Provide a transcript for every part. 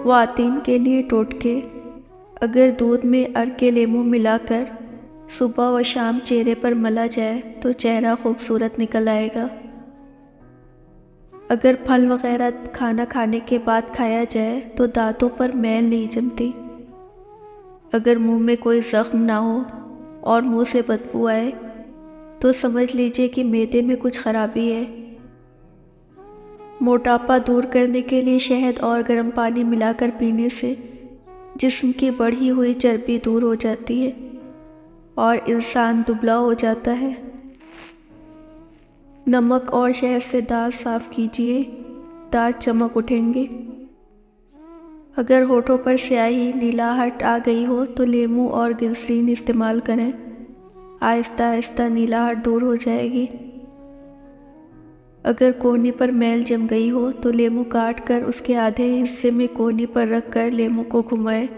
ख्वातीन के लिए टोटके। अगर दूध में अर्के लेमू मिलाकर सुबह व शाम चेहरे पर मला जाए तो चेहरा खूबसूरत निकल आएगा। अगर फल वगैरह खाना खाने के बाद खाया जाए तो दांतों पर मैल नहीं जमती। अगर मुंह में कोई ज़ख्म ना हो और मुंह से बदबू आए तो समझ लीजिए कि मैदे में कुछ खराबी है। मोटापा दूर करने के लिए शहद और गर्म पानी मिलाकर पीने से जिस्म की बढ़ी हुई चर्बी दूर हो जाती है और इंसान दुबला हो जाता है। नमक और शहद से दांत साफ कीजिए, दांत चमक उठेंगे। अगर होठों पर स्याही नीलाहट आ गई हो तो लेमू और ग्लिसरीन इस्तेमाल करें, आहिस्ता आहिस्ता नीलाहट दूर हो जाएगी। अगर कोहनी पर मैल जम गई हो तो लेमू काट कर उसके आधे हिस्से में कोहनी पर रख कर लेमू को घुमाएं,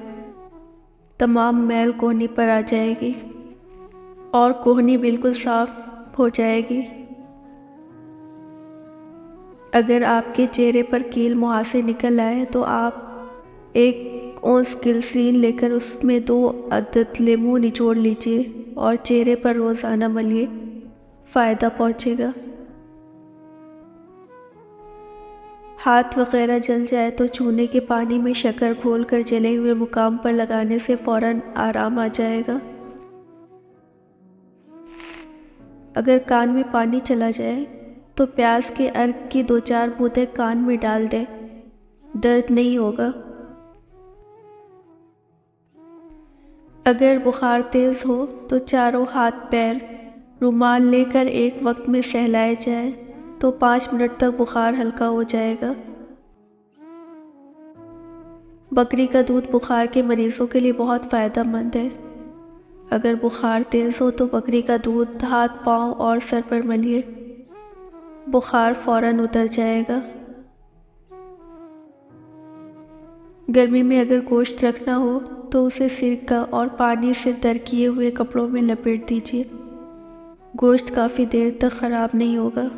तमाम मैल कोहनी पर आ जाएगी और कोहनी बिल्कुल साफ हो जाएगी। अगर आपके चेहरे पर कील मुहासे निकल आए तो आप 1 औंस ग्लिसरीन लेकर उसमें 2 अदद लेमू निचोड़ लीजिए और चेहरे पर रोज़ाना मलिए, फ़ायदा पहुँचेगा। हाथ वगैरह जल जाए तो चूने के पानी में शक्कर घोलकर जले हुए मुकाम पर लगाने से फ़ौरन आराम आ जाएगा। अगर कान में पानी चला जाए तो प्याज के अर्क की 2-4 बूंदें कान में डाल दें, दर्द नहीं होगा। अगर बुखार तेज़ हो तो चारों हाथ पैर रुमाल लेकर एक वक्त में सहलाए जाए तो 5 मिनट तक बुखार हल्का हो जाएगा। बकरी का दूध बुखार के मरीज़ों के लिए बहुत फ़ायदेमंद है। अगर बुखार तेज़ हो तो बकरी का दूध हाथ, पाँव और सर पर मलिए, बुखार फ़ौरन उतर जाएगा। गर्मी में अगर गोश्त रखना हो तो उसे सिरका और पानी से तर किए हुए कपड़ों में लपेट दीजिए, गोश्त काफ़ी देर तक ख़राब नहीं होगा।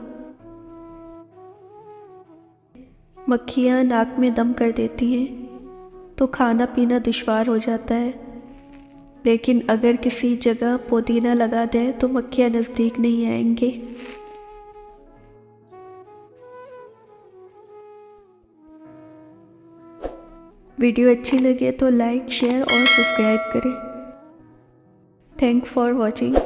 मक्खियाँ नाक में दम कर देती हैं तो खाना पीना दुश्वार हो जाता है, लेकिन अगर किसी जगह पुदीना लगा दें तो मक्खियाँ नज़दीक नहीं आएंगी। वीडियो अच्छी लगे तो लाइक, शेयर और सब्सक्राइब करें। Thank for watching.